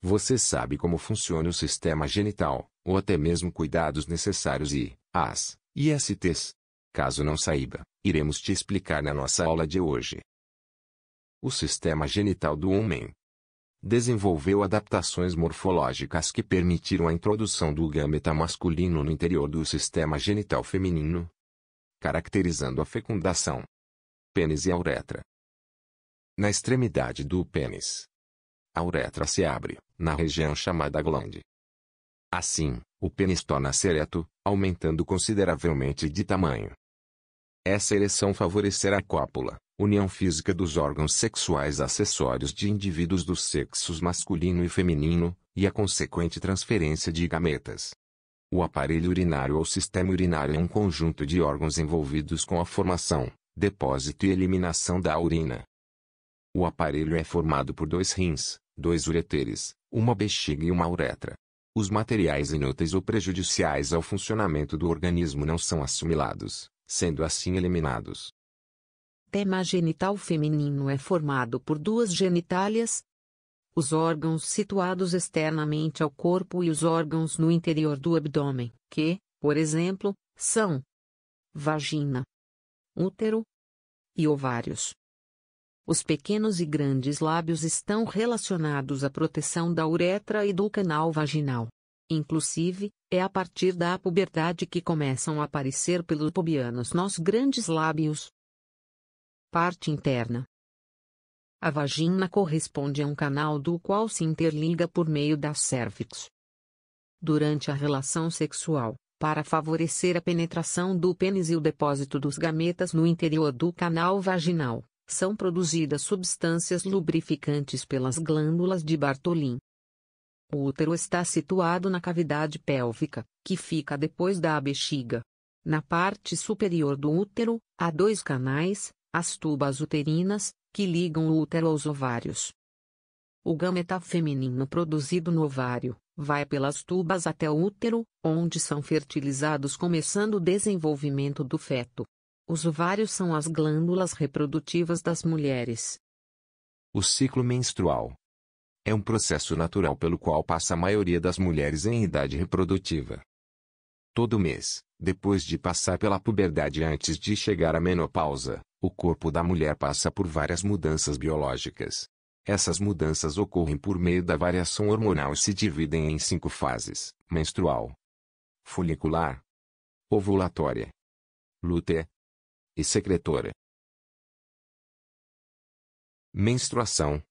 Você sabe como funciona o sistema genital, ou até mesmo cuidados necessários e, as, ISTs. Caso não saiba, iremos te explicar na nossa aula de hoje. O sistema genital do homem desenvolveu adaptações morfológicas que permitiram a introdução do gâmeta masculino no interior do sistema genital feminino, caracterizando a fecundação. Pênis e a uretra. Na extremidade do pênis, a uretra se abre, na região chamada glande. Assim, o pênis torna-se ereto, aumentando consideravelmente de tamanho. Essa ereção favorecerá a cópula, união física dos órgãos sexuais acessórios de indivíduos dos sexos masculino e feminino, e a consequente transferência de gametas. O aparelho urinário ou sistema urinário é um conjunto de órgãos envolvidos com a formação, depósito e eliminação da urina. O aparelho é formado por 2 rins, 2 ureteres, uma bexiga e uma uretra. Os materiais inúteis ou prejudiciais ao funcionamento do organismo não são assimilados, sendo assim eliminados. Tema genital feminino é formado por 2 genitálias, os órgãos situados externamente ao corpo e os órgãos no interior do abdômen, que, por exemplo, são vagina, útero e ovários. Os pequenos e grandes lábios estão relacionados à proteção da uretra e do canal vaginal. Inclusive, é a partir da puberdade que começam a aparecer pelos pubianos nos grandes lábios. Parte interna. A vagina corresponde a um canal do qual se interliga por meio da cérvix. Durante a relação sexual, para favorecer a penetração do pênis e o depósito dos gametas no interior do canal vaginal, são produzidas substâncias lubrificantes pelas glândulas de Bartholin. O útero está situado na cavidade pélvica, que fica depois da bexiga. Na parte superior do útero, há 2 canais, as tubas uterinas, que ligam o útero aos ovários. O gâmeta feminino produzido no ovário vai pelas tubas até o útero, onde são fertilizados, começando o desenvolvimento do feto. Os ovários são as glândulas reprodutivas das mulheres. O ciclo menstrual é um processo natural pelo qual passa a maioria das mulheres em idade reprodutiva. Todo mês, depois de passar pela puberdade e antes de chegar à menopausa, o corpo da mulher passa por várias mudanças biológicas. Essas mudanças ocorrem por meio da variação hormonal e se dividem em 5 fases: menstrual, folicular, ovulatória, lútea e secretora. Menstruação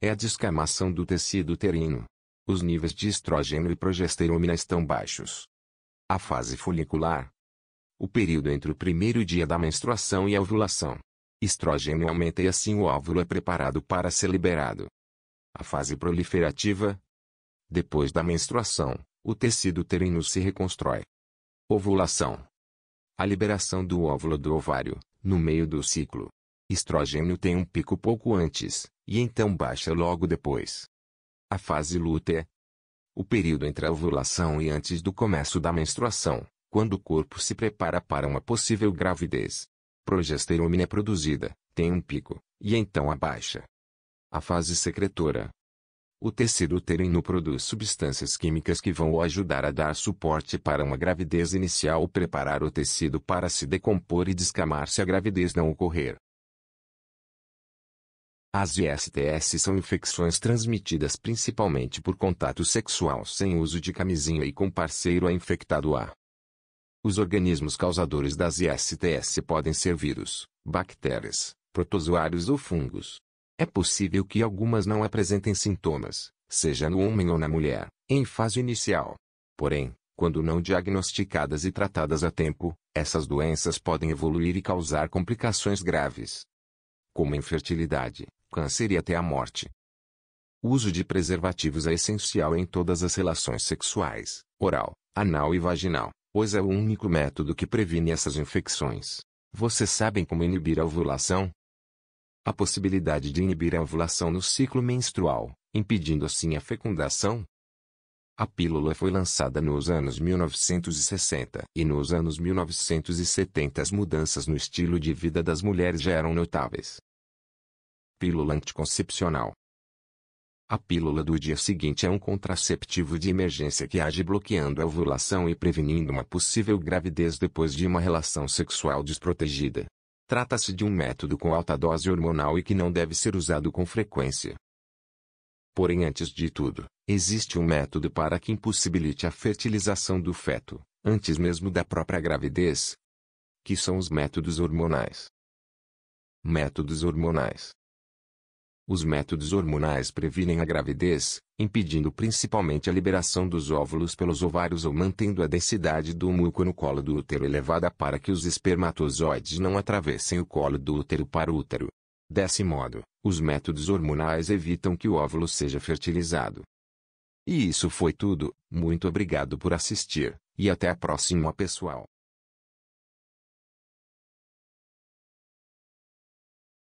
é a descamação do tecido uterino. Os níveis de estrogênio e progesterona estão baixos. A fase folicular, o período entre o primeiro dia da menstruação e a ovulação. Estrogênio aumenta e assim o óvulo é preparado para ser liberado. A fase proliferativa, depois da menstruação, o tecido uterino se reconstrói. Ovulação, a liberação do óvulo do ovário, no meio do ciclo. Estrogênio tem um pico pouco antes, e então baixa logo depois. A fase lútea, o período entre a ovulação e antes do começo da menstruação, quando o corpo se prepara para uma possível gravidez. Progesterona é produzida, tem um pico, e então abaixa. A fase secretora. O tecido uterino produz substâncias químicas que vão o ajudar a dar suporte para uma gravidez inicial ou preparar o tecido para se decompor e descamar se a gravidez não ocorrer. As ISTs são infecções transmitidas principalmente por contato sexual sem uso de camisinha e com parceiro infectado a. Os organismos causadores das ISTs podem ser vírus, bactérias, protozoários ou fungos. É possível que algumas não apresentem sintomas, seja no homem ou na mulher, em fase inicial. Porém, quando não diagnosticadas e tratadas a tempo, essas doenças podem evoluir e causar complicações graves, como infertilidade, câncer e até a morte. O uso de preservativos é essencial em todas as relações sexuais, oral, anal e vaginal, pois é o único método que previne essas infecções. Vocês sabem como inibir a ovulação? A possibilidade de inibir a ovulação no ciclo menstrual, impedindo assim a fecundação? A pílula foi lançada nos anos 1960 e nos anos 1970 as mudanças no estilo de vida das mulheres já eram notáveis. Pílula anticoncepcional. A pílula do dia seguinte é um contraceptivo de emergência que age bloqueando a ovulação e prevenindo uma possível gravidez depois de uma relação sexual desprotegida. Trata-se de um método com alta dose hormonal e que não deve ser usado com frequência. Porém, antes de tudo, existe um método para que impossibilite a fertilização do feto, antes mesmo da própria gravidez, que são os métodos hormonais. Métodos hormonais. Os métodos hormonais previnem a gravidez, impedindo principalmente a liberação dos óvulos pelos ovários ou mantendo a densidade do muco no colo do útero elevada para que os espermatozoides não atravessem o colo do útero para o útero. Desse modo, os métodos hormonais evitam que o óvulo seja fertilizado. E isso foi tudo, muito obrigado por assistir, e até a próxima, pessoal.